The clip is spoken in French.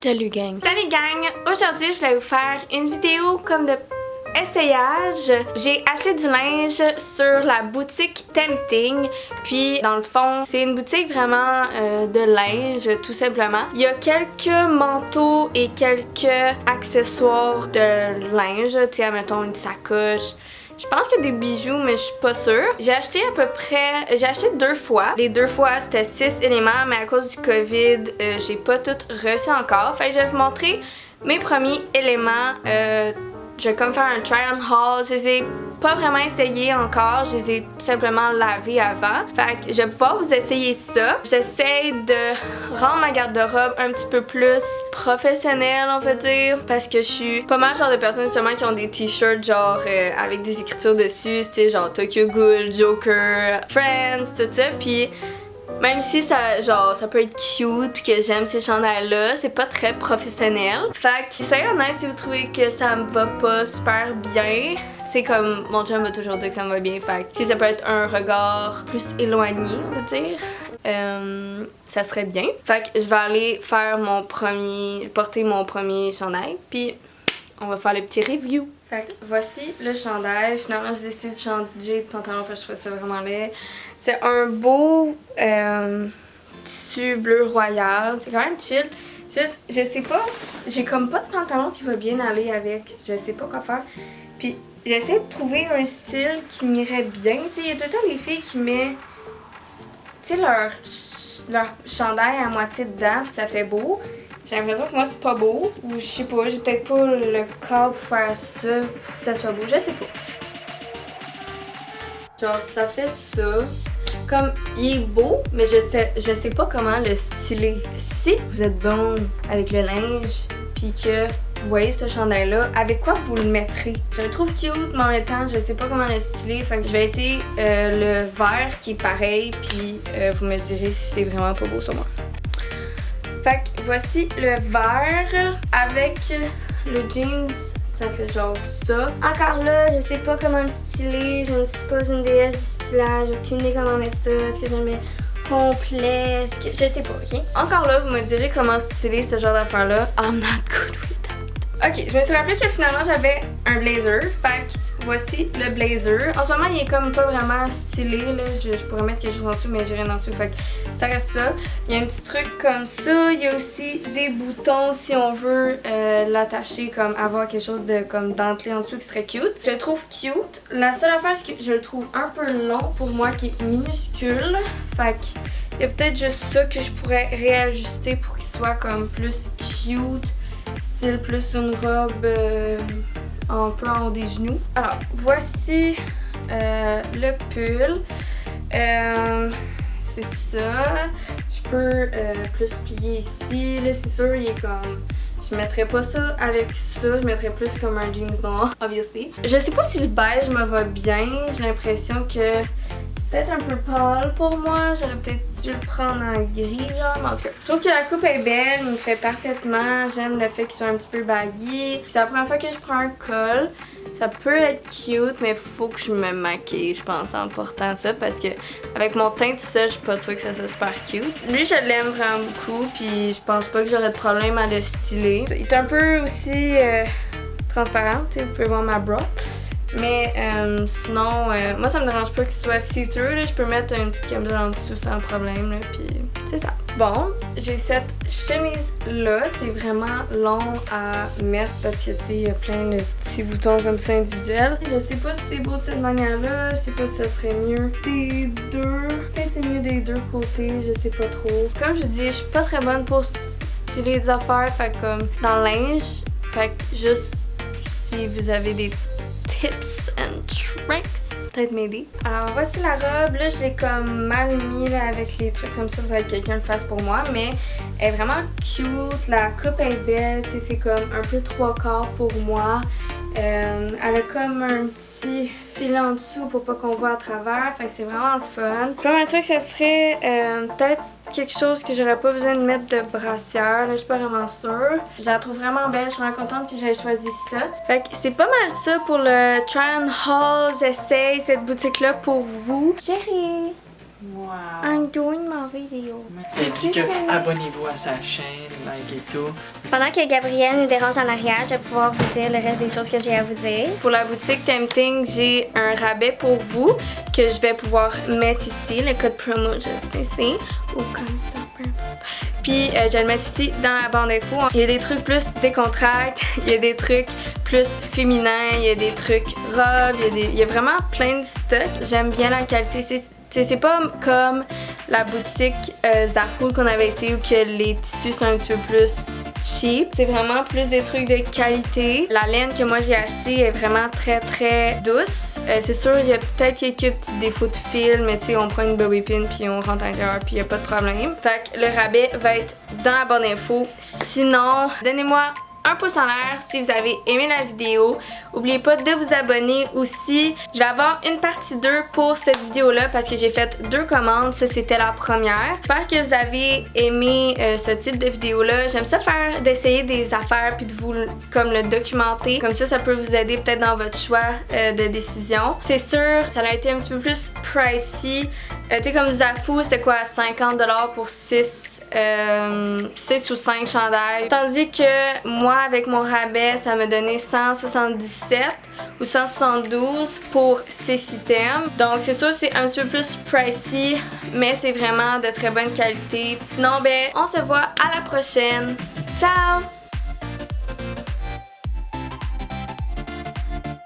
Salut gang! Salut gang! Aujourd'hui, je voulais vous faire une vidéo comme de essayage. J'ai acheté du linge sur la boutique Tempting. Puis, dans le fond, c'est une boutique vraiment de linge, tout simplement. Il y a quelques manteaux et quelques accessoires de linge. Tu sais, mettons une sacoche. Je pense qu'il y a des bijoux, mais je suis pas sûre. J'ai acheté à peu près... J'ai acheté 2 fois. Les 2 fois, c'était 6 éléments, mais à cause du COVID, j'ai pas tout reçu encore. Fait que je vais vous montrer mes premiers éléments. Je vais comme faire un try on haul. Je les ai pas vraiment essayés encore. Je les ai tout simplement lavés avant. Fait que je vais pouvoir vous essayer ça. J'essaie de rendre ma garde-robe un petit peu plus professionnelle, on peut dire. Parce que je suis pas mal genre de personnes justement qui ont des t-shirts genre avec des écritures dessus. Tu sais, genre Tokyo Ghoul, Joker, Friends, tout ça. Puis même si ça, genre, ça peut être cute puis que j'aime ces chandails-là, c'est pas très professionnel. Fait que soyez honnête si vous trouvez que ça me va pas super bien. Tu sais, comme mon chum m'a toujours dit que ça me va bien. Fait que si ça peut être un regard plus éloigné, on va dire, ça serait bien. Fait que je vais aller faire porter mon premier chandail. Puis on va faire le petit review. Fait que voici le chandail. Finalement, j'ai décidé de changer de pantalon parce que je trouvais ça vraiment laid. C'est un beau tissu bleu royal. C'est quand même chill. Juste, je sais pas, j'ai comme pas de pantalon qui va bien aller avec. Je sais pas quoi faire. Puis j'essaie de trouver un style qui m'irait bien. Tu sais, il y a tout le temps des filles qui mettent, tu sais, leur chandail à moitié dedans, puis ça fait beau. J'ai l'impression que moi c'est pas beau, ou je sais pas, j'ai peut-être pas le corps pour faire ça, pour que ça soit beau, je sais pas. Genre ça fait ça, comme il est beau, mais je sais pas comment le styler. Si vous êtes bon avec le linge, puis que vous voyez ce chandail là, avec quoi vous le mettrez? Je le trouve cute, mais en même temps je sais pas comment le styler, fait que je vais essayer le vert qui est pareil, puis vous me direz si c'est vraiment pas beau sur moi. Fait que voici le vert avec le jeans, ça fait genre ça. Encore là, je sais pas comment le styler, je ne suis pas une déesse du stylage, j'ai aucune idée comment mettre ça, est-ce que je le mets complet, est-ce que... je sais pas, ok? Encore là, vous me direz comment styler ce genre d'affaire-là. I'm not good with that. Ok, je me suis rappelé que finalement j'avais un blazer, fait que voici le blazer. En ce moment, il est comme pas vraiment stylé, là. Je pourrais mettre quelque chose en dessous, mais j'ai rien en dessous, fait que ça reste ça. Il y a un petit truc comme ça. Il y a aussi des boutons si on veut l'attacher, comme avoir quelque chose de comme dentelé en dessous qui serait cute. Je le trouve cute. La seule affaire, c'est que je le trouve un peu long pour moi, qui est minuscule. Fait que il y a peut-être juste ça que je pourrais réajuster pour qu'il soit comme plus cute. Style plus une robe un peu en haut des genoux. Alors, voici le pull. C'est ça. Je peux plus plier ici. Là, c'est sûr, il est comme... Je mettrais pas ça avec ça. Je mettrais plus comme un jeans noir, obviously. Je sais pas si le beige me va bien. J'ai l'impression que c'est peut-être un peu pâle pour moi. J'aurais peut-être dû le prendre en gris, genre. Mais en tout cas, je trouve que la coupe est belle. Il me fait parfaitement. J'aime le fait qu'il soit un petit peu baggy. C'est la première fois que je prends un col. Ça peut être cute, mais faut que je me maquille, je pense, en portant ça. Parce que avec mon teint tout seul, je suis pas sûre que ça soit super cute. Lui, je l'aime vraiment beaucoup. Puis je pense pas que j'aurais de problème à le styler. Il est un peu aussi transparent. Tu sais, vous pouvez voir ma bra. Mais sinon, moi ça me dérange pas qu'il soit see-through. Je peux mettre une petite camisole en dessous sans problème. Là, puis c'est ça. Bon, j'ai cette chemise-là. C'est vraiment long à mettre parce que tu sais, il y a plein de petits boutons comme ça individuels. Je sais pas si c'est beau de cette manière-là. Je sais pas si ça serait mieux des deux. Peut-être c'est mieux des deux côtés. Je sais pas trop. Comme je dis, je suis pas très bonne pour styler des affaires. Fait comme dans le linge. Fait que juste si vous avez des tips and tricks, peut-être m'aider. Alors voici la robe, là je l'ai comme mal mis là, avec les trucs comme ça, vous savez que quelqu'un le fasse pour moi, mais elle est vraiment cute, la coupe est belle, tu sais c'est comme un peu 3/4 pour moi. Elle a comme un petit filet en dessous pour pas qu'on voit à travers, fait que c'est vraiment le fun. Puis là, un truc, ça serait peut-être quelque chose que j'aurais pas besoin de mettre de brassière, là je suis pas vraiment sûre. Je la trouve vraiment belle, je suis vraiment contente que j'aie choisi ça. Fait que c'est pas mal ça pour le try on haul. J'essaye cette boutique là pour vous. Chérie! Ouais. I'm doing my video. Elle dit que abonnez-vous à sa chaîne, like et tout. Pendant que Gabrielle nous dérange en arrière, je vais pouvoir vous dire le reste des choses que j'ai à vous dire. Pour la boutique Tempting, j'ai un rabais pour vous que je vais pouvoir mettre ici, le code promo juste ici, ou comme ça. Puis je vais le mettre ici dans la barre d'infos. Il y a des trucs plus décontracts, il y a des trucs plus féminins, il y a des trucs robes, il y a vraiment plein de stock. J'aime bien la qualité. C'est pas comme la boutique Zaful qu'on avait été où que les tissus sont un petit peu plus cheap. C'est vraiment plus des trucs de qualité. La laine que moi j'ai achetée est vraiment très très douce. C'est sûr il y a peut-être quelques petits défauts de fil, mais tu sais on prend une bobby pin puis on rentre à l'intérieur puis il y a pas de problème. Fait que le rabais va être dans la barre d'infos. Sinon, donnez-moi un pouce en l'air si vous avez aimé la vidéo. N'oubliez pas de vous abonner aussi. Je vais avoir une partie 2 pour cette vidéo-là parce que j'ai fait 2 commandes. Ça, c'était la première. J'espère que vous avez aimé ce type de vidéo-là. J'aime ça faire d'essayer des affaires puis de vous comme le documenter. Comme ça peut vous aider peut-être dans votre choix de décision. C'est sûr, ça a été un petit peu plus pricey. Tu sais, comme Zaful, c'était quoi, 50$ pour 6 ou 5 chandails. Tandis que moi, avec mon rabais, ça m'a donné 177 ou 172 pour 6 items. Donc c'est sûr, c'est un petit peu plus pricey, mais c'est vraiment de très bonne qualité. Sinon, ben, on se voit à la prochaine. Ciao!